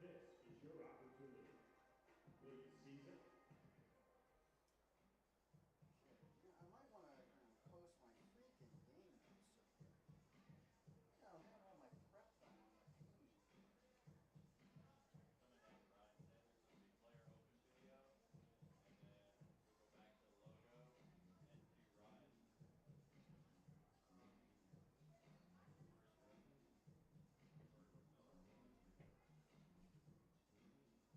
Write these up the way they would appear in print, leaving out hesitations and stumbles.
This is your opportunity. Will you seize it? Yeah, I might want to post my freaking game notes up here. Yeah, I'll have all my prep done on my feed. I'm gonna have Ryan Sanders a big player open video, and then we'll go back to the logo and do Ryan. First rookie. First Miller.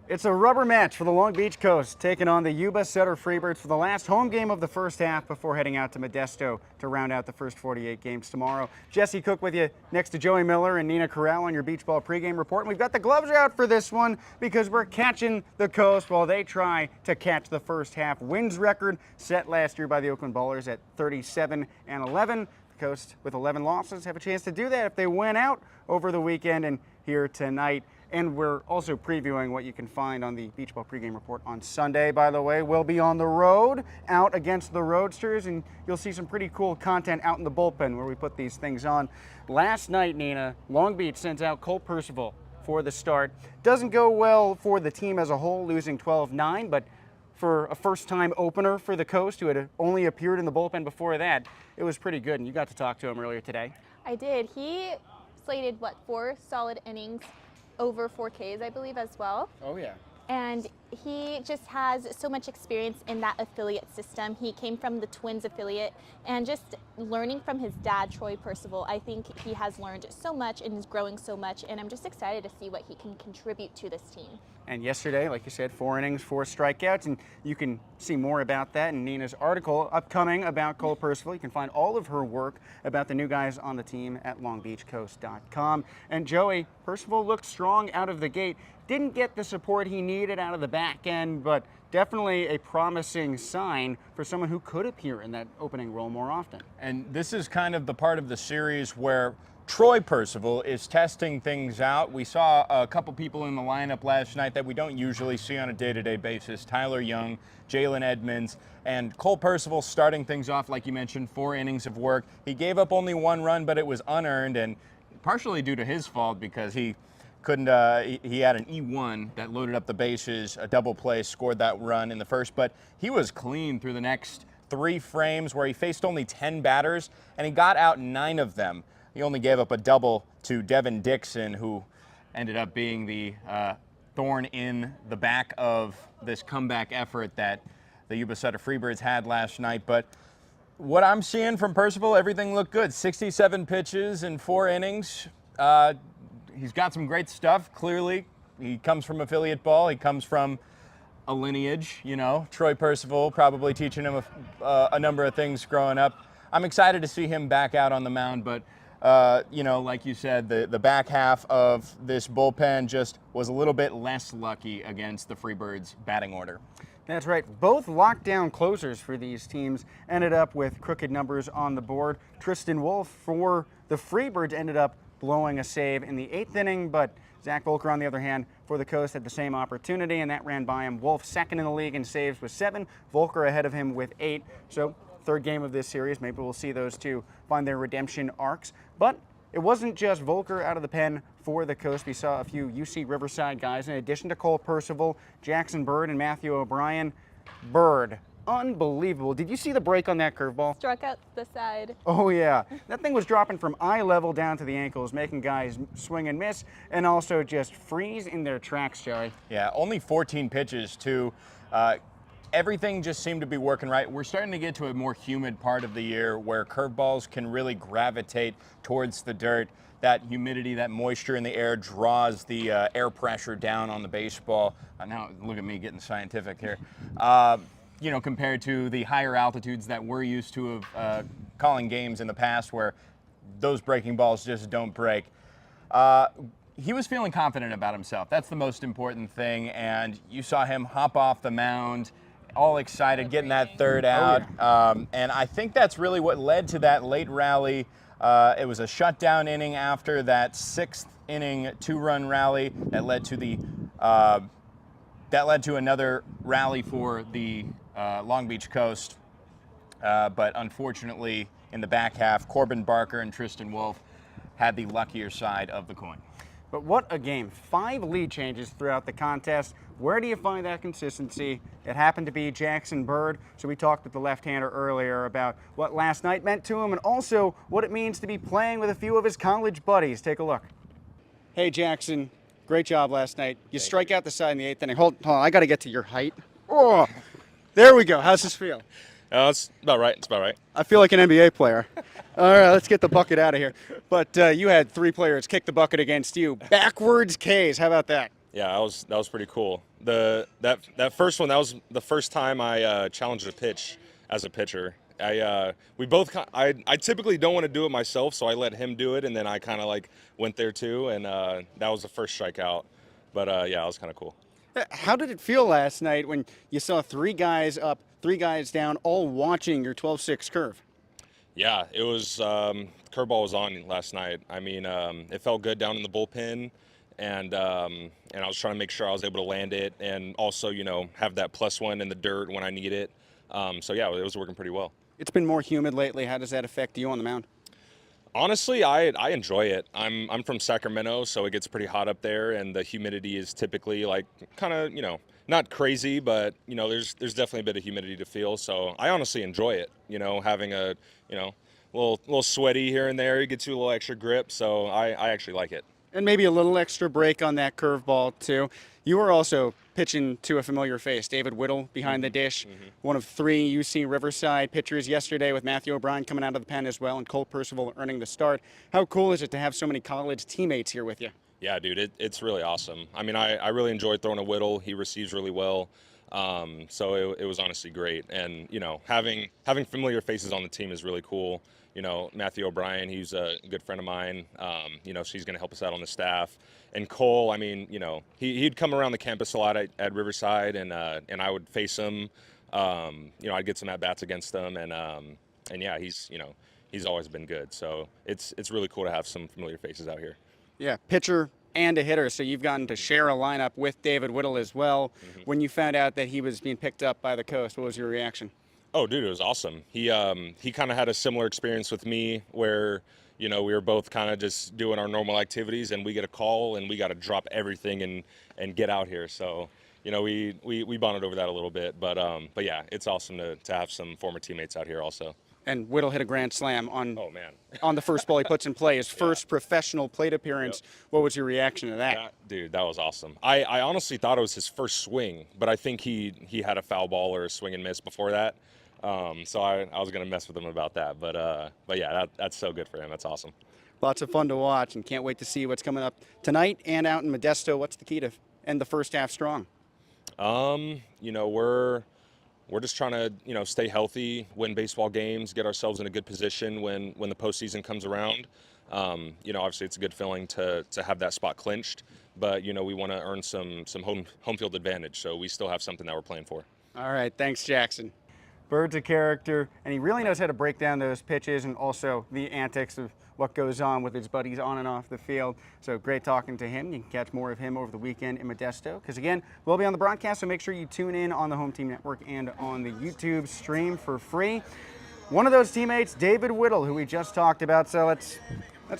It's a rubber match for the Long Beach Coast, taking on the Yuba-Sutter Freebirds for the last home game of the first half before heading out to Modesto to round out the first 48 games tomorrow. Jesse Cook with you next to Joey Miller and Nina Corral on your beach ball pregame report. And we've got the gloves out for this one because we're catching the Coast while they try to catch the first half wins record set last year by the Oakland Ballers at 37-11. The Coast with 11 losses have a chance to do that if they win out over the weekend and here tonight. And we're also previewing what you can find on the Beach Ball pregame report on Sunday, by the way. We'll be on the road, out against the Roadsters, and you'll see some pretty cool content out in the bullpen where we put these things on. Last night, Nina, Long Beach sends out Cole Percival for the start. Doesn't go well for the team as a whole, losing 12-9, but for a first-time opener for the Coast, who had only appeared in the bullpen before that, it was pretty good, and you got to talk to him earlier today. I did. He slated, 4 solid innings, over 4 Ks, I believe, as well. Oh, yeah. And he just has so much experience in that affiliate system. He came from the Twins affiliate, and just learning from his dad, Troy Percival, I think he has learned so much and is growing so much, and I'm just excited to see what he can contribute to this team. And yesterday, like you said, 4 innings, 4 strikeouts, and you can see more about that in Nina's article upcoming about Cole Percival. You can find all of her work about the new guys on the team at longbeachcoast.com. And Joey, Percival looked strong out of the gate. Didn't get the support he needed out of the back end, but definitely a promising sign for someone who could appear in that opening role more often. And this is kind of the part of the series where Troy Percival is testing things out. We saw a couple people in the lineup last night that we don't usually see on a day-to-day basis. Tyler Young, Jalen Edmonds, and Cole Percival starting things off, like you mentioned, 4 innings of work. He gave up only 1 run, but it was unearned, and partially due to his fault because he couldn't, he had an E1 that loaded up the bases, a double play, scored that run in the first, but he was clean through the next 3 frames where he faced only 10 batters, and he got out 9 of them. He only gave up a double to Devin Dixon, who ended up being the thorn in the back of this comeback effort that the Yuba-Sutter Freebirds had last night. But what I'm seeing from Percival, everything looked good. 67 pitches in 4 innings. He's got some great stuff, clearly. He comes from affiliate ball. He comes from a lineage, you know. Troy Percival probably teaching him a number of things growing up. I'm excited to see him back out on the mound, but you know, like you said, the back half of this bullpen just was a little bit less lucky against the Freebirds' batting order. That's right. Both lockdown closers for these teams ended up with crooked numbers on the board. Tristan Wolf for the Freebirds ended up blowing a save in the 8th inning, but Zach Volker, on the other hand, for the Coast had the same opportunity, and that ran by him. Wolf second in the league in saves with 7, Volker ahead of him with 8. So 3rd game of this series, maybe we'll see those two find their redemption arcs. But it wasn't just Volker out of the pen for the Coast. We saw a few UC Riverside guys, in addition to Cole Percival, Jackson Bird, and Matthew O'Brien. Bird, unbelievable. Did you see the break on that curveball? Struck out the side. Oh, yeah. That thing was dropping from eye level down to the ankles, making guys swing and miss, and also just freeze in their tracks, Joey. Yeah, only 14 pitches, too. Everything just seemed to be working right. We're starting to get to a more humid part of the year where curveballs can really gravitate towards the dirt. That humidity, that moisture in the air draws the air pressure down on the baseball. Now, look at me getting scientific here. You know, compared to the higher altitudes that we're used to of calling games in the past where those breaking balls just don't break. He was feeling confident about himself. That's the most important thing, and you saw him hop off the mound, all excited, getting that 3rd out. Oh, yeah. And I think that's really what led to that late rally. It was a shutdown inning after that 6th inning 2-run rally that led to another rally for the Long Beach Coast. But unfortunately, in the back half, Corbin Barker and Tristan Wolf had the luckier side of the coin. But what a game. 5 lead changes throughout the contest. Where do you find that consistency? It happened to be Jackson Bird, so we talked with the left-hander earlier about what last night meant to him and also what it means to be playing with a few of his college buddies. Take a look. Hey, Jackson, great job last night. You strike out the side in the 8th inning. Hold on, I got to get to your height. Oh, there we go. How's this feel? It's about right. It's about right. I feel like an NBA player. All right, let's get the bucket out of here. But you had 3 players kick the bucket against you. Backwards Ks. How about that? Yeah, that was pretty cool. That first one, that was the first time I challenged a pitch as a pitcher. I typically don't want to do it myself, so I let him do it, and then I kind of like went there too, and that was the first strikeout. But yeah, it was kind of cool. How did it feel last night when you saw 3 guys up, 3 guys down, all watching your 12-6 curve? Yeah, it was curveball was on last night. I mean, it felt good down in the bullpen, and I was trying to make sure I was able to land it, and also have that +1 in the dirt when I need it. So yeah, it was working pretty well. It's been more humid lately. How does that affect you on the mound? Honestly, I enjoy it. I'm from Sacramento, so it gets pretty hot up there, and the humidity is typically like kind of not crazy, but there's definitely a bit of humidity to feel. So I honestly enjoy it. Having a little sweaty here and there, it gets you a little extra grip. So I actually like it. And maybe a little extra break on that curveball too. You were also pitching to a familiar face, David Whittle behind the dish, one of 3 UC Riverside pitchers yesterday, with Matthew O'Brien coming out of the pen as well and Cole Percival earning the start. How cool is it to have so many college teammates here with you? Yeah, dude, it's really awesome. I mean, I really enjoyed throwing a Whittle. He receives really well. So it was honestly great. And, having familiar faces on the team is really cool. Matthew O'Brien, he's a good friend of mine. She's going to help us out on the staff. And Cole, I mean, he'd come around the campus a lot at Riverside, and I would face him. I'd get some at-bats against him. And yeah, he's always been good. So it's really cool to have some familiar faces out here. Yeah, pitcher and a hitter, so you've gotten to share a lineup with David Whittle as well. When you found out that he was being picked up by the Coast, what was your reaction? Oh, dude, it was awesome. He kind of had a similar experience with me where, we were both kind of just doing our normal activities, and we get a call and we got to drop everything and get out here. So, we bonded over that a little bit, but yeah, it's awesome to have some former teammates out here also. And Whittle hit a grand slam on Oh, man. on the first ball he puts in play, his first professional plate appearance. Yep. What was your reaction to that? Dude, that was awesome. I honestly thought it was his first swing, but I think he had a foul ball or a swing and miss before that. So I was going to mess with him about that. But yeah, that's so good for him. That's awesome. Lots of fun to watch, and can't wait to see what's coming up tonight and out in Modesto. What's the key to end the first half strong? We're just trying to, stay healthy, win baseball games, get ourselves in a good position when the postseason comes around. Obviously it's a good feeling to have that spot clinched, but, we want to earn some home field advantage. So we still have something that we're playing for. All right. Thanks, Jackson. Bird's a character, and he really knows how to break down those pitches and also the antics of what goes on with his buddies on and off the field. So great talking to him. You can catch more of him over the weekend in Modesto, because again, we'll be on the broadcast, so make sure you tune in on the Home Team Network and on the YouTube stream for free. One of those teammates, David Whittle, who we just talked about. So let's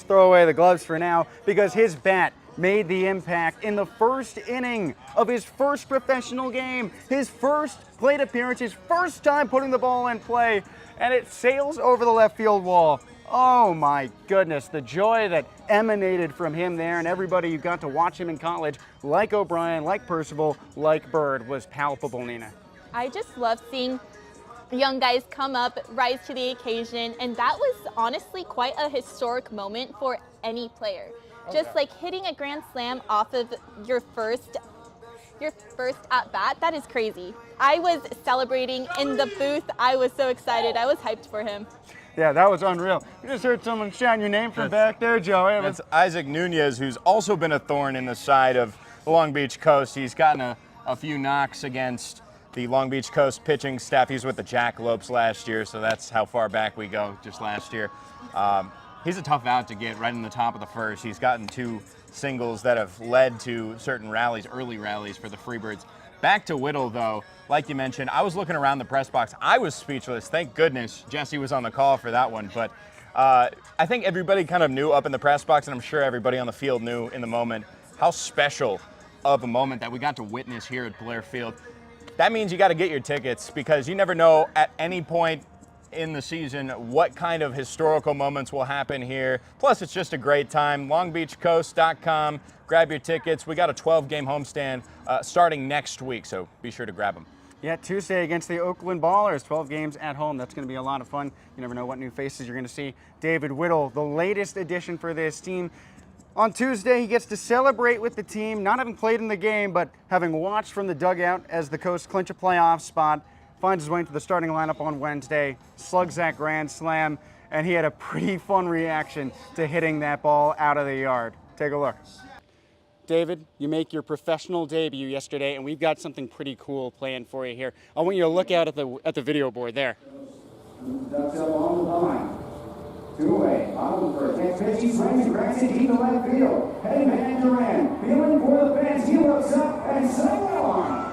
throw away the gloves for now, because his bat made the impact in the first inning of his first professional game, his first plate appearance, his first time putting the ball in play, and it sails over the left field wall. Oh my goodness, the joy that emanated from him there, and everybody who got to watch him in college, like O'Brien, like Percival, like Bird, was palpable, Nina. I just love seeing young guys come up, rise to the occasion, and that was honestly quite a historic moment for any player. Just like hitting a grand slam off of your first at bat, that is crazy. I was celebrating in the booth. I was so excited. I was hyped for him. Yeah, that was unreal. You just heard someone shout your name from back there, Joey. That's Isaac Nunez, who's also been a thorn in the side of the Long Beach Coast. He's gotten a few knocks against the Long Beach Coast pitching staff. He was with the Jackalopes last year, so that's how far back we go, just last year. He's a tough out to get right in the top of the first. He's gotten 2 singles that have led to certain rallies, early rallies for the Freebirds. Back to Whittle, though, like you mentioned, I was looking around the press box. I was speechless. Thank goodness Jesse was on the call for that one. But I think everybody kind of knew up in the press box, and I'm sure everybody on the field knew in the moment how special of a moment that we got to witness here at Blair Field. That means you got to get your tickets, because you never know at any point in the season what kind of historical moments will happen here. Plus, it's just a great time. LongBeachCoast.com. Grab your tickets. We got a 12-game homestand starting next week, so be sure to grab them. Yeah, Tuesday against the Oakland Ballers, 12 games at home. That's going to be a lot of fun. You never know what new faces you're going to see. David Whittle, the latest addition for this team. On Tuesday, he gets to celebrate with the team, not having played in the game, but having watched from the dugout as the Coast clinch a playoff spot. Finds his way into the starting lineup on Wednesday, slugs that grand slam, and he had a pretty fun reaction to hitting that ball out of the yard. Take a look. David, you make your professional debut yesterday, and we've got something pretty cool planned for you here. I want you to look out at the video board there. Ducks up on the line. Two-way, bottom first. Next pitch, he swings, grabs it deep to left field. Heading man Duran, feeling for the fence. He looks up and swings on.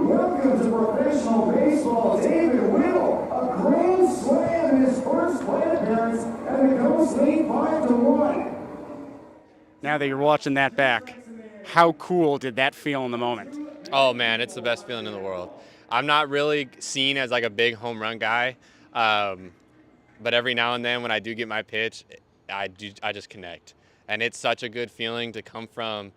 Welcome to professional baseball, David Whittle. A grand slam in his first plate appearance, and the Coast lead 5-1. Now that you're watching that back, how cool did that feel in the moment? Oh man, it's the best feeling in the world. I'm not really seen as like a big home run guy, but every now and then when I do get my pitch, I just connect, and it's such a good feeling to come from.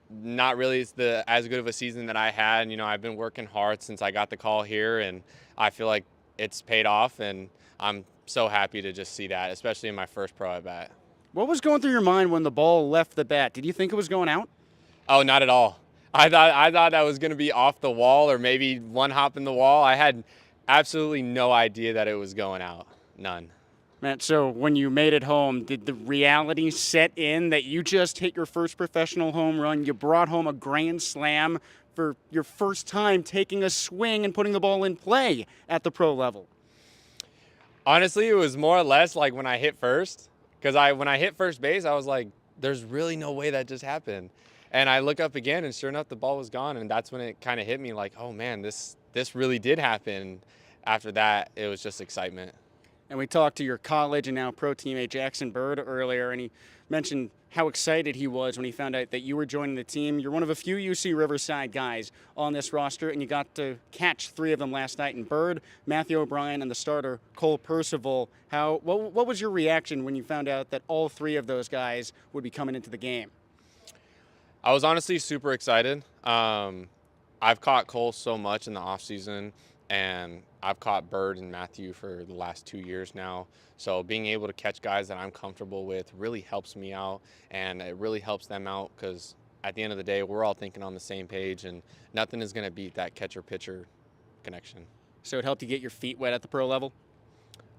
Not really as good of a season that I had. You know, I've been working hard since I got the call here, and I feel like it's paid off, and I'm so happy to just see that, especially in my first pro at bat. What was going through your mind when the ball left the bat? Did you think it was going out? Oh, not at all. I thought that was going to be off the wall or maybe one hop in the wall. I had absolutely no idea that it was going out. None. Matt, so when you made it home, did the reality set in that you just hit your first professional home run? You brought home a grand slam for your first time taking a swing and putting the ball in play at the pro level? Honestly, it was more or less like when I hit first, because when I hit first base, I was like, there's really no way that just happened. And I look up again, and sure enough, the ball was gone, and that's when it kind of hit me like, oh man, this really did happen. After that, it was just excitement. And we talked to your college and now pro teammate Jackson Bird earlier, and he mentioned how excited he was when he found out that you were joining the team. You're one of a few UC Riverside guys on this roster, and you got to catch 3 of them last night in Bird, Matthew O'Brien, and the starter Cole Percival. What was your reaction when you found out that all 3 of those guys would be coming into the game? I was honestly super excited. I've caught Cole so much in the offseason, and I've caught Bird and Matthew for the last 2 years now. So being able to catch guys that I'm comfortable with really helps me out, and it really helps them out because at the end of the day, we're all thinking on the same page, and nothing is going to beat that catcher-pitcher connection. So it helped you get your feet wet at the pro level?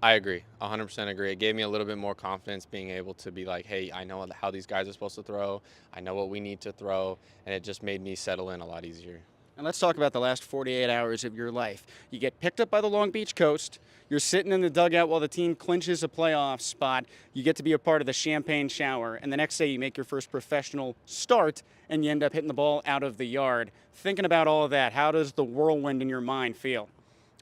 I agree, 100% agree. It gave me a little bit more confidence being able to be like, hey, I know how these guys are supposed to throw. I know what we need to throw, and it just made me settle in a lot easier. And let's talk about the last 48 hours of your life. You get picked up by the Long Beach Coast. You're sitting in the dugout while the team clinches a playoff spot. You get to be a part of the champagne shower. And the next day you make your first professional start and you end up hitting the ball out of the yard. Thinking about all of that, how does the whirlwind in your mind feel?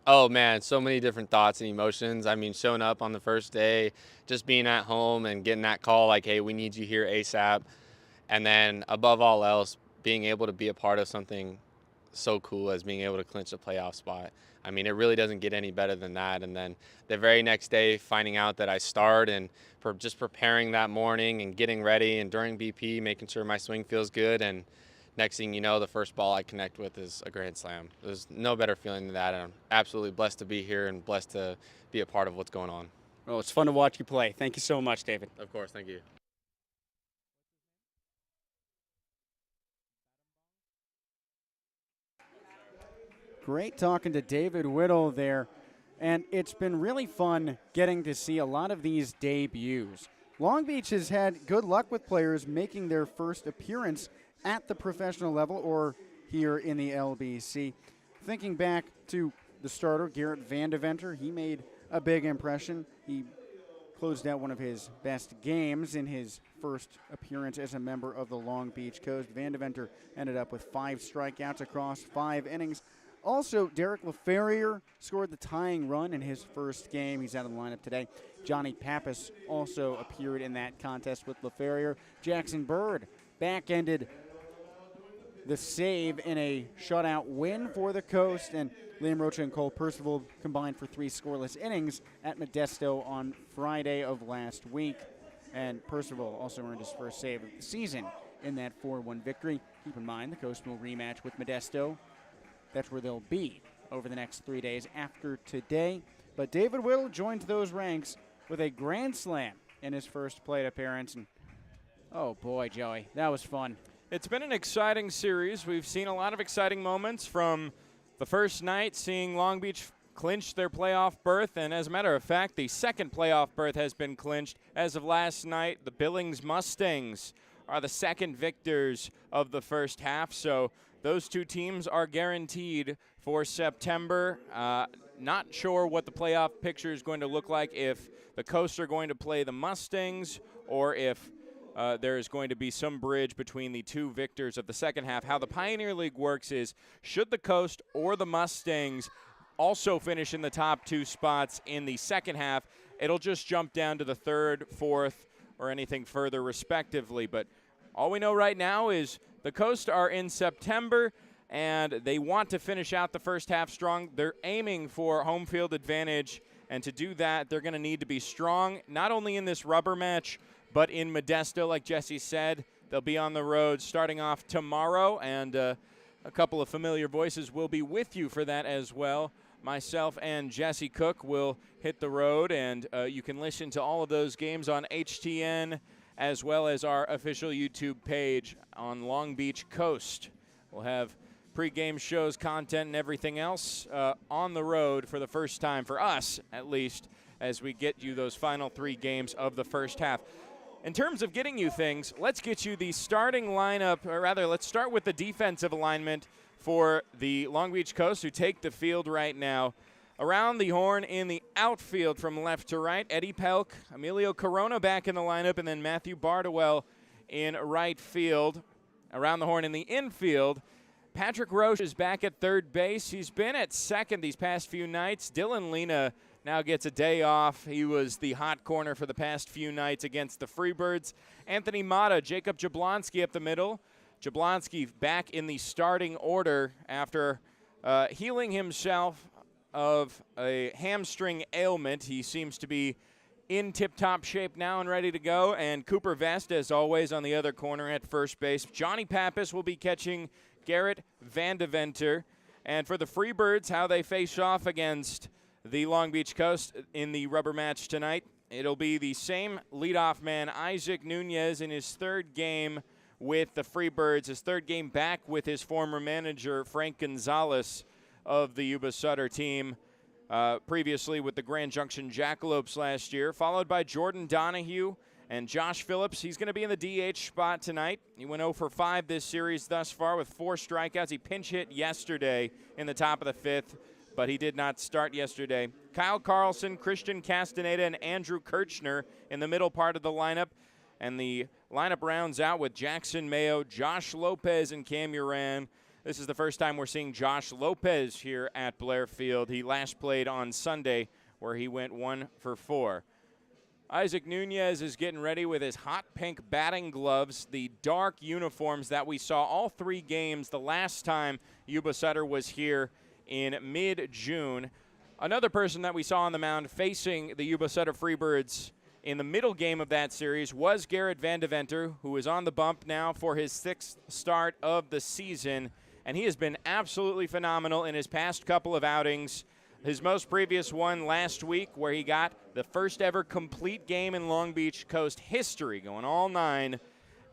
Oh, man, so many different thoughts and emotions. I mean, showing up on the first day, just being at home and getting that call like, hey, we need you here ASAP. And then above all else, being able to be a part of something so cool as being able to clinch a playoff spot. I mean, it really doesn't get any better than that. And then the very next day, finding out that I start and just preparing that morning and getting ready and during BP, making sure my swing feels good. And next thing you know, the first ball I connect with is a grand slam. There's no better feeling than that. And I'm absolutely blessed to be here and blessed to be a part of what's going on. Well, it's fun to watch you play. Thank you so much, David. Of course, thank you. Great talking to David Whittle there. And it's been really fun getting to see a lot of these debuts. Long Beach has had good luck with players making their first appearance at the professional level or here in the LBC. Thinking back to the starter, Garrett Vandeventer, he made a big impression. He closed out one of his best games in his first appearance as a member of the Long Beach Coast. Vandeventer ended up with 5 strikeouts across 5 innings. Also, Derek LaFerrier scored the tying run in his first game. He's out of the lineup today. Johnny Pappas also appeared in that contest with LaFerrier. Jackson Bird back-ended the save in a shutout win for the Coast, and Liam Rocha and Cole Percival combined for 3 scoreless innings at Modesto on Friday of last week. And Percival also earned his first save of the season in that 4-1 victory. Keep in mind, the Coast will rematch with Modesto. That's where they'll be over the next 3 days after today. But David Whittle joins those ranks with a grand slam in his first plate appearance. And oh boy, Joey, that was fun. It's been an exciting series. We've seen a lot of exciting moments from the first night, seeing Long Beach clinch their playoff berth, and as a matter of fact, the second playoff berth has been clinched. As of last night, the Billings Mustangs are the second victors of the first half, so those two teams are guaranteed for September. Not sure what the playoff picture is going to look like, if the Coast are going to play the Mustangs or if there is going to be some bridge between the two victors of the second half. How the Pioneer League works is, should the Coast or the Mustangs also finish in the top two spots in the second half, it'll just jump down to the third, fourth, or anything further respectively. But all we know right now is the Coast are in September, and they want to finish out the first half strong. They're aiming for home field advantage, and to do that, they're going to need to be strong, not only in this rubber match, but in Modesto, like Jesse said. They'll be on the road starting off tomorrow, and a couple of familiar voices will be with you for that as well. Myself and Jesse Cook will hit the road, and you can listen to all of those games on HTN as well as our official YouTube page on Long Beach Coast. We'll have pregame shows, content, and everything else on the road for the first time, for us at least, as we get you those final three games of the first half. In terms of getting you things, let's get you the starting lineup, or rather, let's start with the defensive alignment for the Long Beach Coast, who take the field right now. Around the horn in the outfield from left to right, Eddie Pelk, Emilio Corona back in the lineup, and then Matthew Bardowell in right field. Around the horn in the infield, Patrick Roche is back at third base. He's been at second these past few nights. Dylan Lena now gets a day off. He was the hot corner for the past few nights against the Freebirds. Anthony Mata, Jacob Jablonski up the middle. Jablonski back in the starting order after healing himself of a hamstring ailment. He seems to be in tip-top shape now and ready to go. And Cooper Vest, as always, on the other corner at first base. Johnny Pappas will be catching Garrett Vandeventer. And for the Freebirds, how they face off against the Long Beach Coast in the rubber match tonight, it'll be the same leadoff man, Isaac Nunez, in his third game with the Freebirds, his third game back with his former manager, Frank Gonzalez, of the Yuba-Sutter team, previously with the Grand Junction Jackalopes last year, followed by Jordan Donahue and Josh Phillips. He's going to be in the DH spot tonight. He went 0 for 5 this series thus far with 4 strikeouts. He pinch hit yesterday in the top of the fifth, but he did not start yesterday. Kyle Carlson, Christian Castaneda, and Andrew Kirchner in the middle part of the lineup. And the lineup rounds out with Jackson Mayo, Josh Lopez, and Cam Uran. This is the first time we're seeing Josh Lopez here at Blair Field. He last played on Sunday, where he went 1 for 4. Isaac Nunez is getting ready with his hot pink batting gloves, the dark uniforms that we saw all 3 games the last time Yuba-Sutter was here in mid-June. Another person that we saw on the mound facing the Yuba-Sutter Freebirds in the middle game of that series was Garrett Vandeventer, who is on the bump now for his 6th start of the season, and he has been absolutely phenomenal in his past couple of outings. His most previous one last week, where he got the first ever complete game in Long Beach Coast history, going all 9,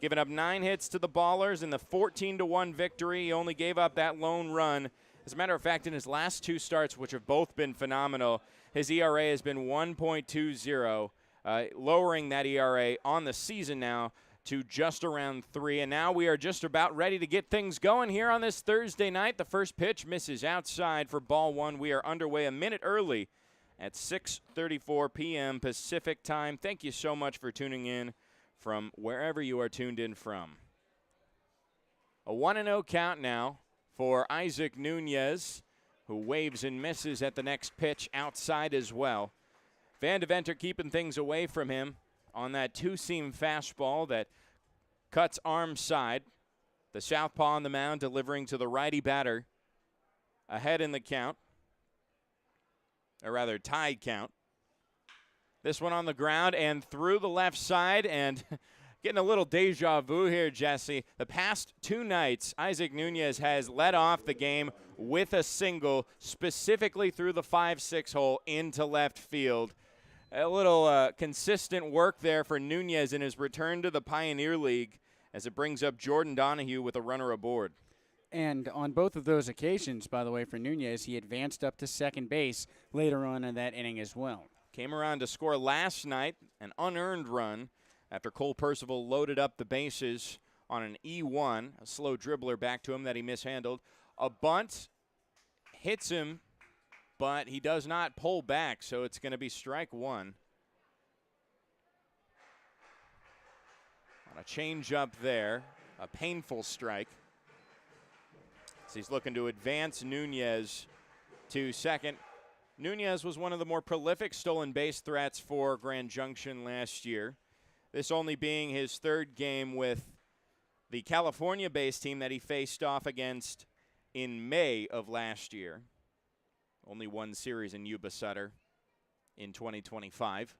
giving up 9 hits to the Ballers in the 14-1 victory. He only gave up that lone run. As a matter of fact, in his last 2 starts, which have both been phenomenal, his ERA has been 1.20. Lowering that ERA on the season now to just around 3. And now we are just about ready to get things going here on this Thursday night. The first pitch misses outside for ball 1. We are underway a minute early at 6:34 p.m. Pacific time. Thank you so much for tuning in from wherever you are tuned in from. A 1-0 count now for Isaac Nunez, who waves and misses at the next pitch outside as well. Vandeventer keeping things away from him on that 2-seam fastball that cuts arm side. The southpaw on the mound delivering to the righty batter. Ahead in the count, or rather tied count. This one on the ground and through the left side, and getting a little deja vu here, Jesse. The past 2 nights, Isaac Nunez has led off the game with a single, specifically through the 5-6 hole into left field. A little consistent work there for Nunez in his return to the Pioneer League as it brings up Jordan Donahue with a runner aboard. And on both of those occasions, by the way, for Nunez, he advanced up to second base later on in that inning as well. Came around to score last night, an unearned run, after Cole Percival loaded up the bases on an E1, a slow dribbler back to him that he mishandled. A bunt hits him, but he does not pull back, so it's going to be strike one. On a change up there, a painful strike. So he's looking to advance Nunez to second. Nunez was one of the more prolific stolen base threats for Grand Junction last year. This only being his third game with the California-based team that he faced off against in May of last year. Only one series in Yuba-Sutter in 2025.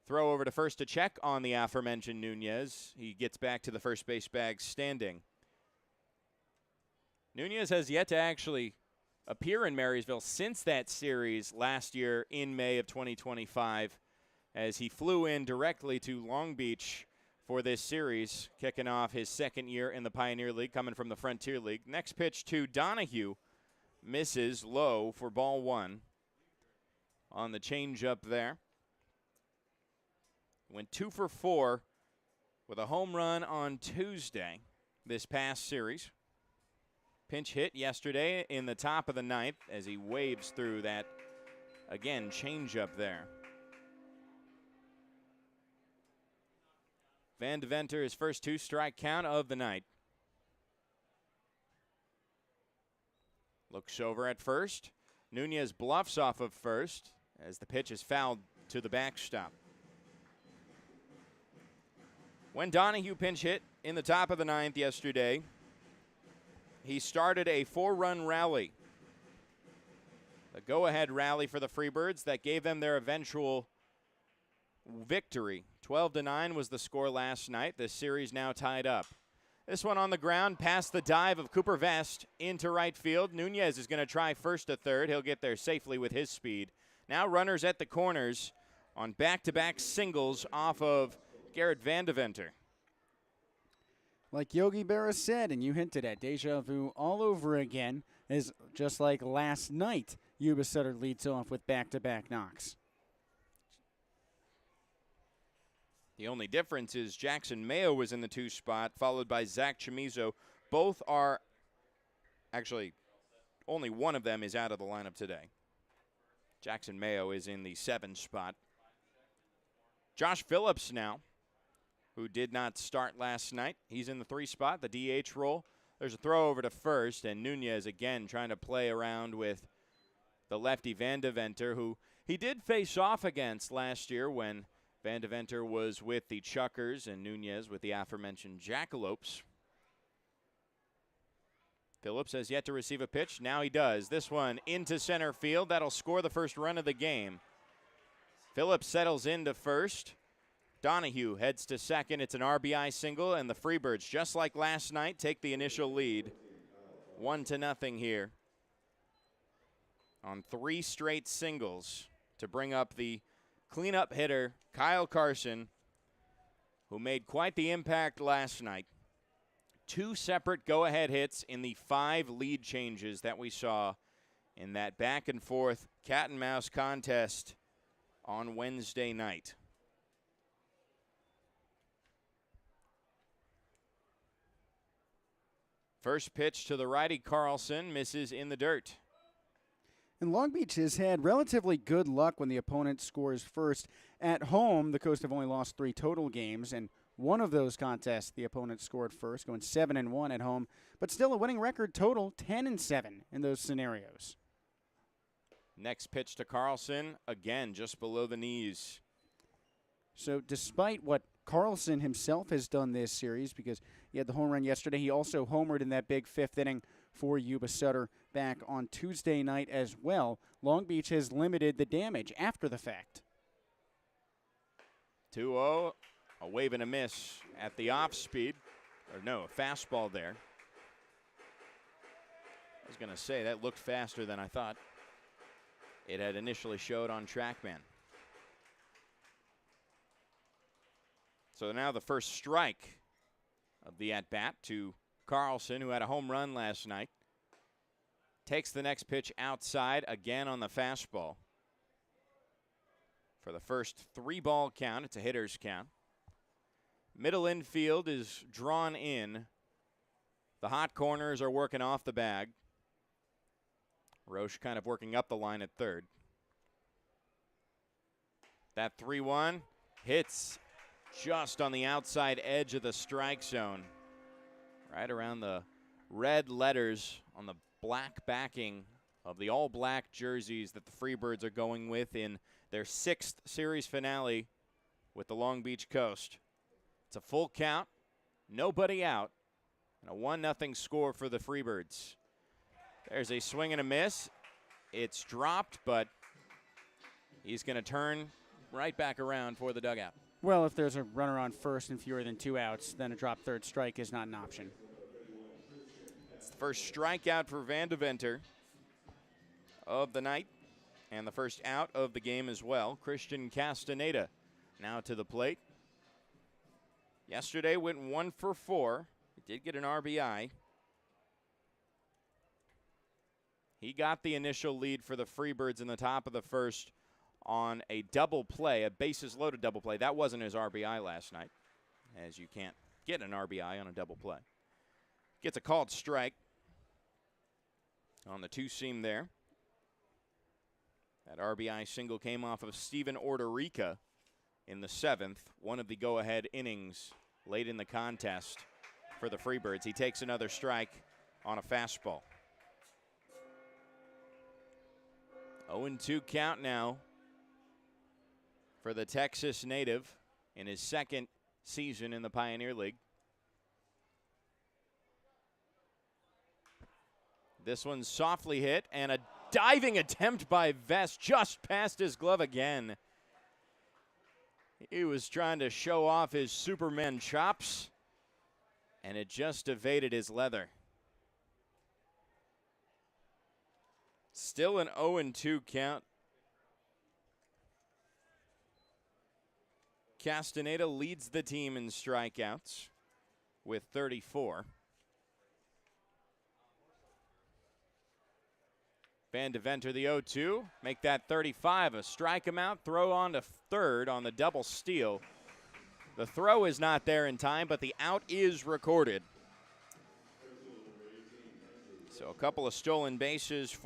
Throw over to first to check on the aforementioned Nunez. He gets back to the first base bag standing. Nunez has yet to actually appear in Marysville since that series last year in May of 2025, as he flew in directly to Long Beach for this series, kicking off his second year in the Pioneer League, coming from the Frontier League. Next pitch to Donahue, misses low for ball one on the changeup there. Went 2 for 4 with a home run on Tuesday this past series. Pinch hit yesterday in the top of the ninth as he waves through that, again, changeup there. Van Deventer, his first 2-strike count of the night. Looks over at first. Nunez bluffs off of first as the pitch is fouled to the backstop. When Donahue pinch hit in the top of the ninth yesterday, he started a 4-run rally. A go-ahead rally for the Freebirds that gave them their eventual victory. 12-9 was the score last night. The series now tied up. This one on the ground past the dive of Cooper Vest into right field. Nunez is going to try first to third. He'll get there safely with his speed. Now runners at the corners on back-to-back singles off of Garrett Van Deventer. Like Yogi Berra said, and you hinted at, deja vu all over again, is just like last night, Yuba-Sutter leads off with back-to-back knocks. The only difference is Jackson Mayo was in the 2 spot, followed by Zach Chamizo. Both are, actually, only one of them is out of the lineup today. Jackson Mayo is in the 7 spot. Josh Phillips now, who did not start last night. He's in the 3 spot, the DH role. There's a throw over to first, and Nunez again trying to play around with the lefty Van Deventer, who he did face off against last year when Van Deventer was with the Chuckers and Nunez with the aforementioned Jackalopes. Phillips has yet to receive a pitch. Now he does. This one into center field. That'll score the first run of the game. Phillips settles into first. Donahue heads to second. It's an RBI single, and the Freebirds, just like last night, take the initial lead. 1-0 here on 3 straight singles to bring up the cleanup hitter, Kyle Carson, who made quite the impact last night. 2 separate go-ahead hits in the 5 lead changes that we saw in that back-and-forth cat-and-mouse contest on Wednesday night. First pitch to the righty, Carlson, misses in the dirt. And Long Beach has had relatively good luck when the opponent scores first. At home, the Coast have only lost 3 total games, and one of those contests the opponent scored first, going 7-1 at home, but still a winning record total, 10-7 in those scenarios. Next pitch to Carlson, again just below the knees. So despite what Carlson himself has done this series, because he had the home run yesterday, he also homered in that big 5th inning for Yuba-Sutter back on Tuesday night as well. Long Beach has limited the damage after the fact. 2-0, a wave and a miss at the off speed. Or no, a fastball there. I was going to say, that looked faster than I thought it had initially showed on TrackMan. So now the first strike of the at-bat to Carlson, who had a home run last night. Takes the next pitch outside, again on the fastball. For the first 3-ball count, it's a hitter's count. Middle infield is drawn in. The hot corners are working off the bag. Roche kind of working up the line at third. That 3-1 hits just on the outside edge of the strike zone. Right around the red letters on the black backing of the all-black jerseys that the Freebirds are going with in their 6th series finale with the Long Beach Coast. It's a full count, nobody out, and a 1-0 score for the Freebirds. There's a swing and a miss. It's dropped, but he's going to turn right back around for the dugout. Well, if there's a runner on first and fewer than 2 outs, then a drop third strike is not an option. It's the first strikeout for Van Deventer of the night, and the first out of the game as well. Christian Castaneda now to the plate. Yesterday went 1 for 4. He did get an RBI. He got the initial lead for the Freebirds in the top of the first on a double play, a bases-loaded double play. That wasn't his RBI last night, as you can't get an RBI on a double play. Gets a called strike on the 2-seam there. That RBI single came off of Steven Ordorica in the 7th, one of the go-ahead innings late in the contest for the Freebirds. He takes another strike on a fastball. 0-2 count now for the Texas native in his 2nd season in the Pioneer League. This one's softly hit, and a diving attempt by Vest just past his glove again. He was trying to show off his Superman chops, and it just evaded his leather. Still an 0-2 count. Castaneda leads the team in strikeouts with 34. Van Deventer the 0-2, make that 35, a strike him out, throw on to third on the double steal. The throw is not there in time, but the out is recorded. So a couple of stolen bases for